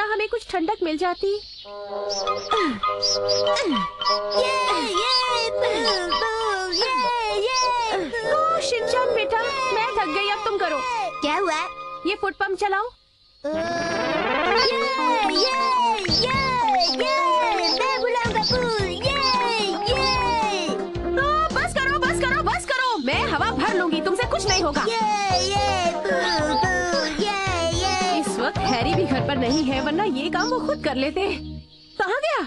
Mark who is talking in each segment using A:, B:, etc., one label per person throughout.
A: वरना हमें कुछ ठंडक मिल जाती। शिनचैन बेटा, मैं थक गई, अब तुम करो।
B: क्या हुआ?
A: ये फुट पंप चलाओ।
B: मैं बुलाऊंगा पूल।
A: बस करो, बस करो, बस करो। मैं हवा भर लूंगी, तुमसे कुछ नहीं होगा। इस वक्त हैरी भी घर पर नहीं है, वरना ये काम वो खुद कर लेते। कहाँ गया?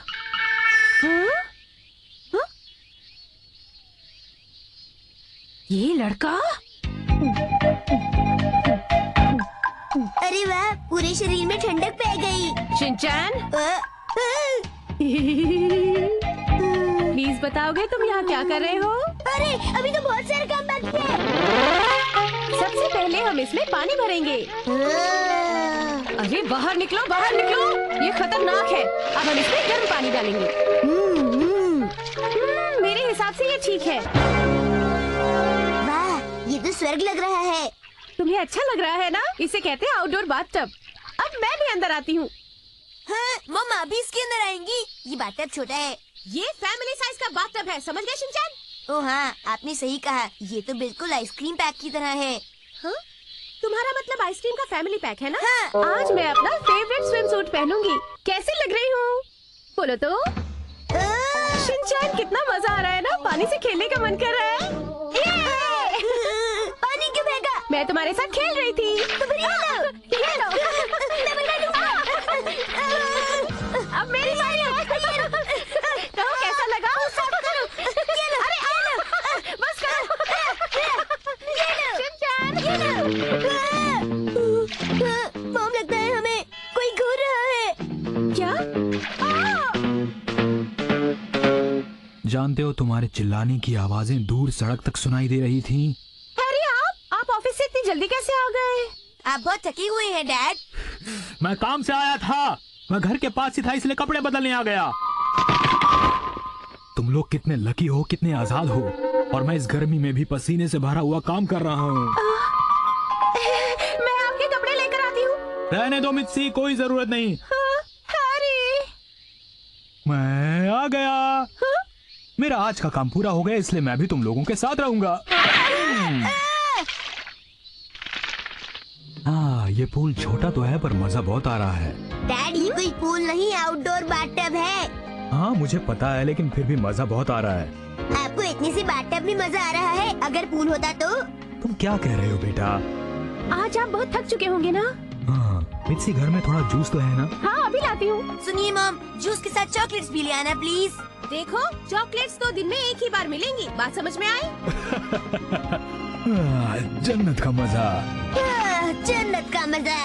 A: हाँ? हाँ? ये लड़का?
B: अरे वाह, पूरे शरीर में ठंडक पै गई।
A: शिनचैन, प्लीज बताओगे तुम यहाँ क्या कर रहे हो?
B: अरे अभी तो बहुत सारे काम बाकी है।
A: सबसे पहले हम इसमें पानी भरेंगे। अरे बाहर निकलो, बाहर निकलो, ये खतरनाक है। अब हम इसमें गर्म पानी डालेंगे। मेरे हिसाब से ये ठीक है।
B: वाह, ये तो स्वर्ग लग रहा है।
A: तुम्हें अच्छा लग रहा है ना? इसे कहते हैं आउटडोर बाथटब। अब मैं भी अंदर आती हूँ।
B: हाँ, मम्मा भी इसके अंदर आएंगी। ये बाथटब छोटा है।
A: ये फैमिली साइज का बाथटब है, समझ गए शिनचैन?
B: ओह हाँ, आपने सही कहा। ये तो बिल्कुल आइसक्रीम पैक की तरह है।
A: हाँ? तुम्हारा मतलब आइसक्रीम का फैमिली पैक है ना?
B: हाँ।
A: आज मैं अपना फेवरेट स्विम सूट पहनूंगी। कैसी लग रही हूँ? बोलो तो। शिनचैन, कितना मजा आ रहा है ना? पानी से खेलने का मन कर रहा है।
B: पानी क्यों फेंका?
A: मैं तुम्हारे साथ खेल रही थी।
B: तो फिर ये लो।
A: अब मेरी बारी है। कहो कैसा लगा? अरे बस करो। शिनचैन,
B: मॉम, लगता है हमें कोई घूर रहा है।
A: क्या?
C: जानते हो, तुम्हारे चिल्लाने की आवाजें दूर सड़क तक सुनाई दे रही थीं।
A: हैरी, आप ऑफिस से इतनी जल्दी कैसे आ गए?
B: आप बहुत थके हुए हैं डैड।
C: मैं काम से आया था, मैं घर के पास ही था, इसलिए कपड़े बदलने आ गया। तुम लोग कितने लकी हो, कितने आजाद हो, और मैं इस गर्मी में भी पसीने से भरा हुआ काम कर रहा हूँ।
A: मैं आपके कपड़े लेकर आती हूँ।
C: रहने दो मित्सी, कोई जरूरत नहीं।
A: हैरी,
C: मैं आ गया। मेरा आज का काम पूरा हो गया, इसलिए मैं भी तुम लोगों के साथ रहूंगा। हाँ, ये पूल छोटा तो है पर मजा बहुत आ रहा है।
B: डैड, ये कोई पूल नहीं, आउटडोर बाथटब है।
C: हाँ मुझे पता है, लेकिन फिर भी मजा बहुत आ रहा है।
B: आपको इतनी सी बाथटब में मजा आ रहा है? अगर पूल होता तो?
C: तुम क्या कह रहे हो बेटा?
A: आज आप बहुत थक चुके होंगे ना?
C: हाँ, मित्सी, घर में थोड़ा जूस तो है ना?
A: हाँ, अभी लाती हूँ।
B: सुनिए मॉम, जूस के साथ चॉकलेट्स भी ले आना प्लीज।
A: देखो, चॉकलेट्स तो दिन में एक ही बार मिलेंगी, बात समझ में आई?
C: जन्नत का मजा।
B: जन्नत का मजा।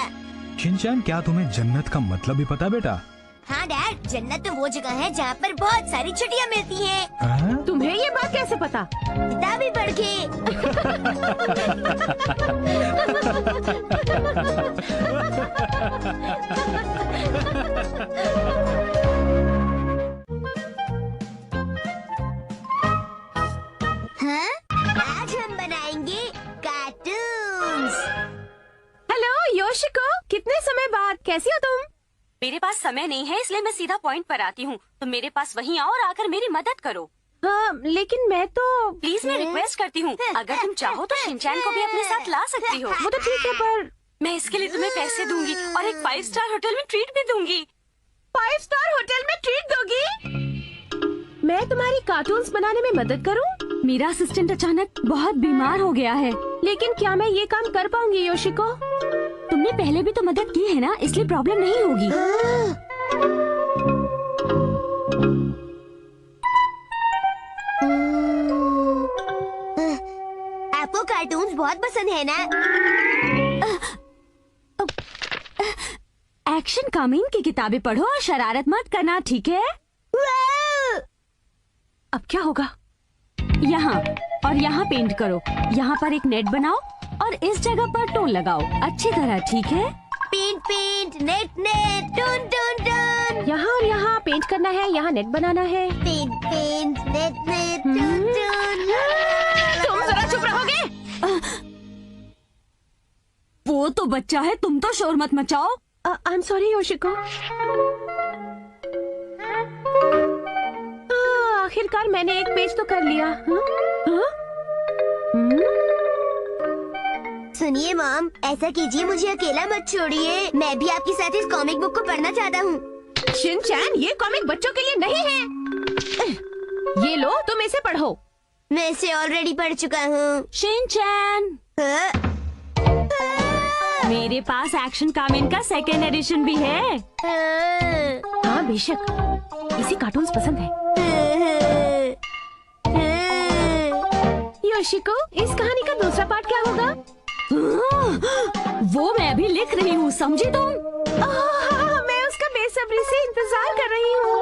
C: शिनचैन, क्या तुम्हें जन्नत का मतलब भी पता बेटा?
B: हाँ डैड, जन्नत तो वो जगह है जहाँ पर बहुत सारी छुट्टियाँ मिलती हैं।
C: हाँ?
A: तुम्हें ये बात कैसे पता?
B: किताबें पढ़ के। हाँ? आज हम बनाएंगे कार्टून्स।
A: हेलो योशिको, कितने समय बाद, कैसी हो तुम?
D: मेरे पास समय नहीं है, इसलिए मैं सीधा पॉइंट पर आती हूँ। तुम मेरे पास वहीं आओ और आकर मेरी मदद करो।
A: हाँ, लेकिन मैं तो।
D: प्लीज, मैं रिक्वेस्ट करती हूँ, अगर तुम चाहो तो शिनचैन को भी अपने साथ ला सकती हो।
A: वो तो ठीक है, पर
D: मैं इसके लिए तुम्हें पैसे दूंगी और एक 5 स्टार होटल में ट्रीट भी दूंगी।
A: 5 स्टार होटल में ट्रीट दोगी? मैं तुम्हारी कार्टून्स बनाने में मदद करूं?
D: मेरा असिस्टेंट अचानक बहुत बीमार हो गया है।
A: लेकिन क्या मैं ये काम कर पाऊंगी योशिको?
D: तुमने पहले भी तो मदद की है ना, इसलिए प्रॉब्लम नहीं होगी।
B: आपको कार्टून्स बहुत पसंद है ना?
D: एक्शन कमिंग की किताबें पढ़ो और शरारत मत करना, ठीक है?
A: अब क्या होगा?
D: यहाँ और यहाँ पेंट करो। यहाँ पर एक नेट बनाओ और इस जगह पर टोन लगाओ अच्छी तरह, ठीक है?
B: पेंट पेंट, नेट नेट, टून टून टून।
A: यहाँ और यहाँ पेंट करना है, यहाँ नेट बनाना है।
B: पेंट पेंट, नेट नेट, टून टून।
A: तुम जरा चुप रहोगे?
D: वो तो बच्चा है, तुम तो शोर मत मचाओ।
A: I am sorry Yoshiko. आखिरकार मैंने एक पेज तो कर लिया।
B: सुनिए मॉम, ऐसा कीजिए, मुझे अकेला मत छोड़िए। मैं भी आपके साथ इस कॉमिक बुक को पढ़ना चाहता हूँ।
A: शिनचैन, ये कॉमिक बच्चों के लिए नहीं है। ये लो, तुम इसे पढ़ो।
B: मैं इसे ऑलरेडी पढ़ चुका हूँ।
D: शिनचैन, मेरे पास एक्शन कामिन का सेकेंड एडिशन भी है।
A: हाँ बेशक, इसे कार्टून्स पसंद है। योशिको, इस कहानी का दूसरा पार्ट क्या होगा?
D: वो मैं अभी लिख रही हूँ, समझी तुम?
A: मैं उसका बेसब्री से इंतजार कर रही हूँ।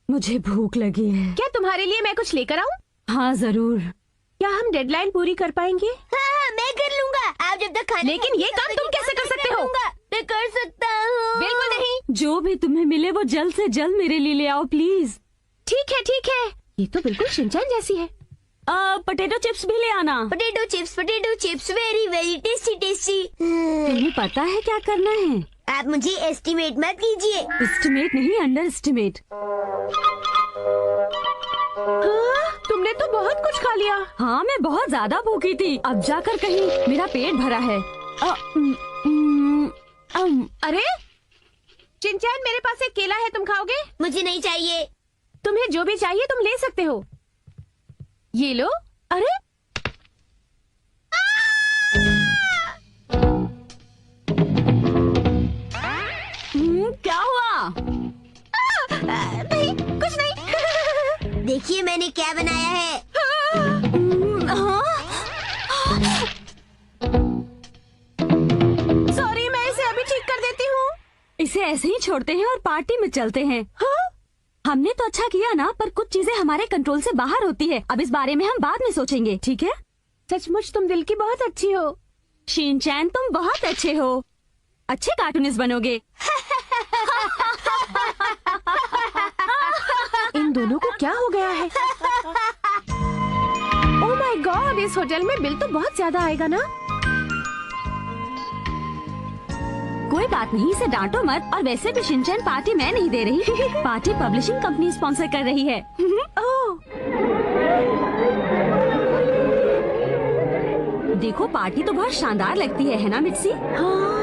D: मुझे भूख लगी है।
A: क्या तुम्हारे लिए मैं कुछ लेकर आऊँ?
D: हाँ जरूर।
A: क्या हम डेडलाइन पूरी कर पाएंगे?
B: हाँ, मैं कर लूँगा। आप जब तक खाने
A: लेकिन ये काम तुम कैसे कर सकते हो?
B: मैं कर सकता हूँ।
A: बिल्कुल नहीं।
D: जो भी तुम्हें मिले वो जल्द से जल्द मेरे लिए ले आओ प्लीज।
A: ठीक है ठीक है, ये तो बिल्कुल शिनचैन जैसी है।
D: पोटैटो चिप्स भी ले आना।
B: Potato chips very very tasty tasty.
D: तुम्हें पता है क्या करना है?
B: आप मुझे एस्टिमेट मत कीजिए।
D: एस्टिमेट नहीं, अंडर एस्टिमेट।
A: तुमने तो बहुत कुछ खा लिया।
D: हाँ, मैं बहुत ज्यादा भूखी थी। अब जाकर कहीं मेरा पेट भरा है।
A: अरे शिनचैन, मेरे पास एक केला है, तुम खाओगे?
B: मुझे नहीं चाहिए।
A: तुम्हें जो भी चाहिए तुम ले सकते हो। ये लो। अरे
D: क्या हुआ?
A: नहीं, कुछ नहीं।
B: देखिए मैंने क्या बनाया है।
A: सॉरी, मैं इसे अभी ठीक कर देती हूँ।
D: इसे ऐसे ही छोड़ते हैं और पार्टी में चलते हैं। हमने तो अच्छा किया ना, पर कुछ चीजें हमारे कंट्रोल से बाहर होती है। अब इस बारे में हम बाद में सोचेंगे, ठीक है?
A: सचमुच तुम दिल की बहुत अच्छी हो।
D: शिनचैन, तुम बहुत अच्छे हो। अच्छे कार्टूनिस्ट बनोगे।
A: इन दोनों को क्या हो गया है? ओह माय गॉड, इस होटल में बिल तो बहुत ज्यादा आएगा ना।
D: कोई बात नहीं, इसे डांटो मत। और वैसे भी शिनचैन, पार्टी मैं नहीं दे रही। पार्टी पब्लिशिंग कंपनी स्पॉन्सर कर रही है।
A: ओह,
D: देखो, पार्टी तो बहुत शानदार लगती है ना मिट्सी?
A: हाँ।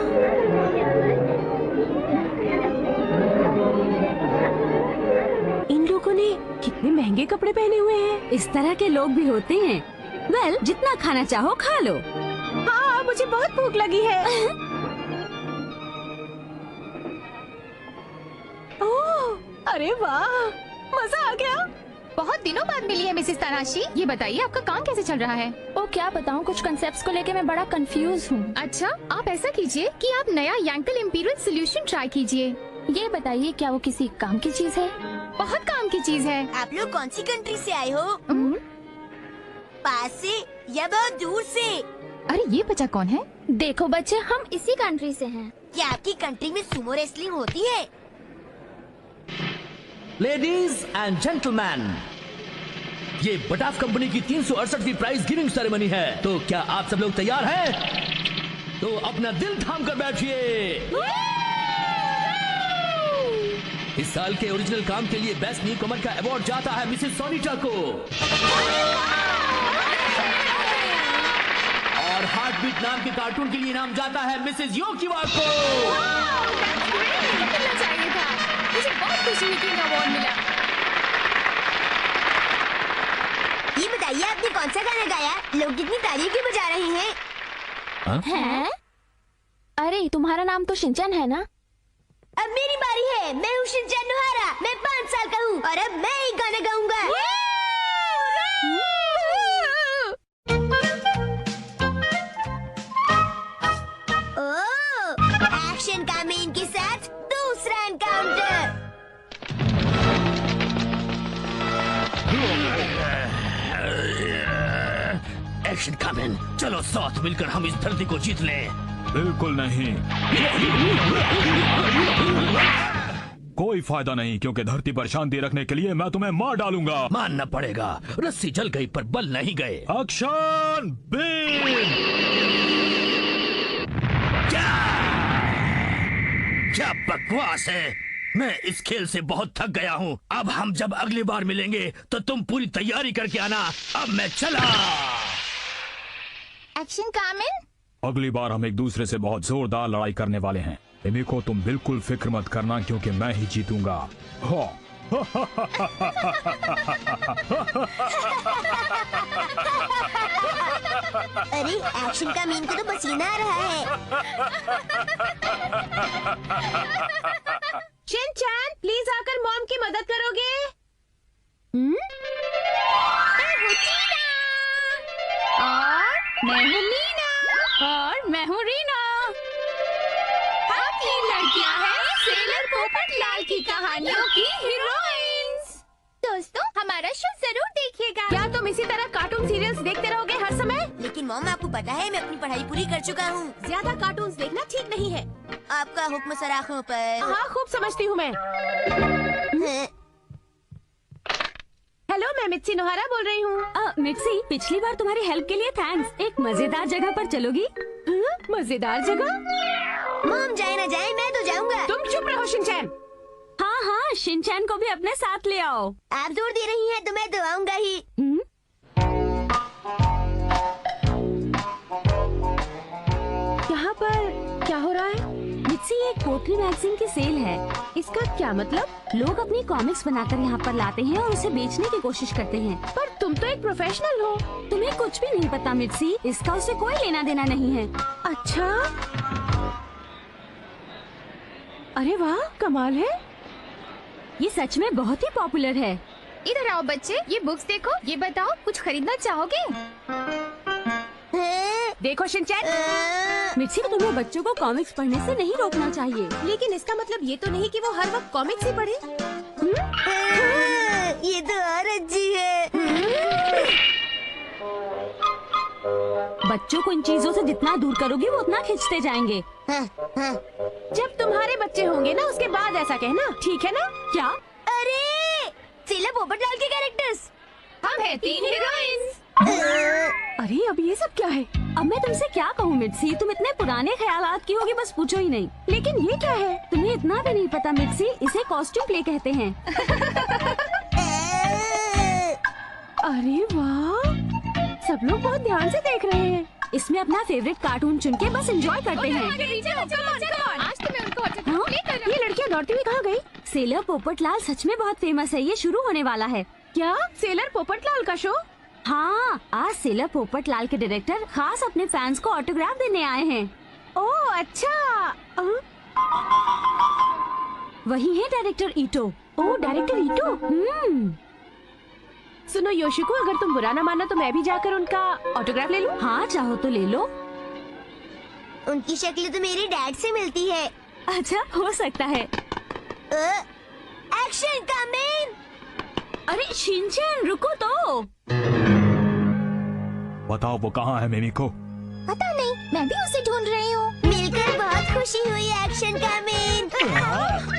A: इन लोगों ने कितने महंगे कपड़े पहने हुए हैं।
D: इस तरह के लोग भी होते हैं। वेल, जितना खाना चाहो खा लो।
A: हाँ, मुझे बहुत भूख लगी है। ओह, अरे वाह, मजा आ गया।
E: बहुत दिनों बाद मिली है मिसेस तनाशी। ये बताइए आपका काम कैसे चल रहा है?
F: ओ क्या बताऊं, कुछ कंसेप्ट्स को लेके मैं बड़ा कंफ्यूज हूँ।
E: अच्छा, आप ऐसा कीजिए कि आप नया यांकल इम्पीरियल सोल्यूशन ट्राई कीजिए।
F: ये बताइए, क्या वो किसी काम की चीज है?
E: बहुत काम की चीज है।
B: आप लोग कौन सी कंट्री से आए हो? पास से या बहुत दूर से?
E: अरे ये बच्चा कौन है?
F: देखो बच्चे, हम इसी कंट्री से हैं।
B: क्या आपकी कंट्री में सुमो रेसलिंग होती है?
G: लेडीज एंड जेंटलमैन, ये बटाफ कंपनी की 368वीं प्राइज गिविंग सेरेमनी है। तो क्या आप सब लोग तैयार हैं? तो अपना दिल थाम कर बैठिए। इस साल के ओरिजिनल काम के लिए बेस्ट न्यू कमर का अवार्ड जाता है मिसेस सोनिटा को, और हार्ट बीट नाम के कार्टून के लिए इनाम जाता है मिसेस योकिवा को।
E: मिलना चाहिए था। मुझे बहुत खुशी हुई कि इन्हें अवार्ड मिला।
B: ये बताइए, आपने कौन सा गाना गाया? लोग कितनी तारीफ क्यों बजा रहे हैं?
F: हैं? अरे तुम्हारा नाम तो शिनचैन है ना?
B: अब मेरी बारी है। मैं हूँ शिनचैन नोहारा। मैं 5 साल का हूँ और अब मैं एक गाना गाऊंगा। ओह, एक्शन का मेन के साथ दूसरा एनकाउंटर।
G: एक्शन कमेन, चलो साथ मिलकर हम इस धरती को जीत लें।
C: बिल्कुल नहीं। कोई फायदा नहीं, क्योंकि धरती पर शांति रखने के लिए मैं तुम्हें मार डालूंगा।
G: मानना पड़ेगा, रस्सी जल गई पर बल नहीं गए।
C: Action beam!
G: क्या बकवास है। मैं इस खेल से बहुत थक गया हूँ। अब हम जब अगली बार मिलेंगे तो तुम पूरी तैयारी करके आना। अब मैं चला।
E: एक्शन कामिन।
C: अगली बार हम एक दूसरे से बहुत जोरदार लड़ाई करने वाले हैं। मिमिको, तुम बिल्कुल फिक्र मत करना, क्योंकि मैं ही जीतूंगा। हाँ।
B: अरे एक्शन का मीन को तो पसीना आ रहा है।
A: शिनचैन, प्लीज आकर मॉम की मदद करोगे?
E: और मैं हूँ नीना। और मैं हूँ रीना। हम तीन लड़कियाँ हैं सेलर पोपट लाल की कहानियों की हीरोइंस। दोस्तों, हमारा शो जरूर देखिएगा।
A: क्या तुम इसी तरह कार्टून सीरियल्स देखते रहोगे हर समय?
B: लेकिन मॉम, आपको पता है मैं अपनी पढ़ाई पूरी कर चुका हूँ।
A: ज्यादा कार्टून्स देखना ठीक नहीं है।
B: आपका हुक्म सर आँखों पर।
A: हाँ, खूब समझती हूँ मैं।
B: हाँ,
A: हेलो, मैं मित्सी नोहारा बोल रही हूँ।
D: मिर्ची, पिछली बार तुम्हारी हेल्प के लिए थैंक्स। एक मजेदार जगह पर चलोगी?
A: मजेदार जगह?
B: मॉम, जाए ना जाए, मैं तो जाऊंगा।
A: तुम चुप रहो शिनचैन।
D: हाँ हाँ, शिनचैन को भी अपने साथ ले आओ।
B: आप जोर दे रही हैं तो मैं तो आऊंगा ही।
A: यहाँ पर क्या हो रहा है?
D: मिर्ची, एक पोट्री मैगजीन की सेल है।
A: इसका क्या मतलब?
D: लोग अपनी कॉमिक्स बनाकर यहाँ पर लाते हैं और उसे बेचने की कोशिश करते हैं।
A: पर तुम तो एक प्रोफेशनल हो।
D: तुम्हें कुछ भी नहीं पता मिर्ची, इसका उसे कोई लेना देना नहीं है।
A: अच्छा, अरे वाह, कमाल है।
D: ये सच में बहुत ही पॉपुलर है।
E: इधर आओ बच्चे, ये बुक्स देखो। ये बताओ, कुछ खरीदना चाहोगे?
A: देखो शिनचैन,
D: मिर्ची, तुम्हें बच्चों को कॉमिक्स पढ़ने से नहीं रोकना चाहिए।
A: लेकिन इसका मतलब ये तो नहीं कि वो हर वक्त कॉमिक्स ही पढ़े।
B: ये तो और अच्छी है।
D: बच्चों को इन चीजों से जितना दूर करोगी वो उतना खिंचते जाएंगे।
A: जब तुम्हारे बच्चे होंगे ना, उसके बाद ऐसा कहना, ठीक है ना?
D: क्या?
B: अरे सेलर पोपटलाल के कैरेक्टर्स।
E: हम हैं तीन हीरोइंस।
A: अरे अब ये सब क्या है?
D: अब मैं तुमसे क्या कहूँ मिर्ची, तुम इतने पुराने ख्यालात की होगी, बस पूछो ही नहीं।
A: लेकिन ये क्या है?
D: तुम्हें इतना भी नहीं पता मिर्ची, इसे कॉस्ट्यूम प्ले कहते हैं।
A: अरे वाह, सब लोग बहुत ध्यान से देख रहे हैं।
D: इसमें अपना फेवरेट कार्टून चुन के बस एंजॉय करते हैं।
E: आज तो मैं उनको
D: हाँ?
E: प्ले करना।
A: ये लड़कियाँ दौड़ती हुई कहाँ गई?
D: सेलर पोपटलाल सच में बहुत फेमस है, ये शुरू होने वाला है।
A: क्या सेलर पोपटलाल का शो?
D: हाँ, आज सेलर पोपटलाल के डायरेक्टर खास अपने फैंस को ऑटोग्राफ देने आए हैं।
A: ओह अच्छा।
D: वही है डायरेक्टर ईटो।
A: ओह, डायरेक्टर ईटो। सुनो योशिको, अगर तुम बुरा ना मानो तो मैं भी जाकर उनका ऑटोग्राफ ले लूं?
D: हाँ, चाहो तो ले लो।
B: उनकी शक्ल तो मेरे डैड से मिलती है।
D: अच्छा, हो सकता है।
B: Action coming.
D: अरे शिनचैन, रुको तो।
C: बताओ वो कहाँ है मिमिको?
B: पता नहीं, मैं भी उसे ढूंढ रही हूँ। मिलकर बहुत खुशी हुई एक्शन कमिंग।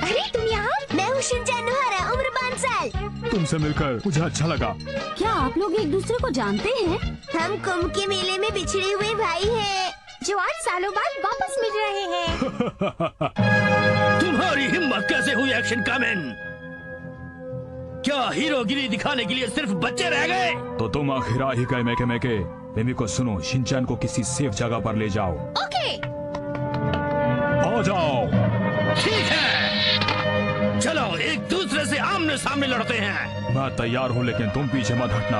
E: अरे तुम यहाँ?
B: मैं हूँ शिनचैन नोहारा, उम्र 5 साल।
C: तुमसे मिलकर मुझे अच्छा लगा।
D: क्या आप लोग एक दूसरे को जानते हैं?
B: हम कुंभ के मेले में बिछड़े हुए भाई हैं, जो 8 सालों बाद वापस मिल रहे हैं।
G: तुम्हारी हिम्मत कैसे हुई एक्शन कामेन? क्या हीरोगिरी दिखाने के लिए सिर्फ बच्चे रह गए?
C: तो तुम आखिर आ ही गए मैके। मिमिको सुनो, शिनचैन को किसी सेफ जगह पर ले जाओ।
E: ओके।
C: आ जाओ।
G: ठीक है, चलो एक दूसरे से आमने सामने लड़ते हैं।
C: मैं तैयार हूँ, लेकिन तुम पीछे मत हटना।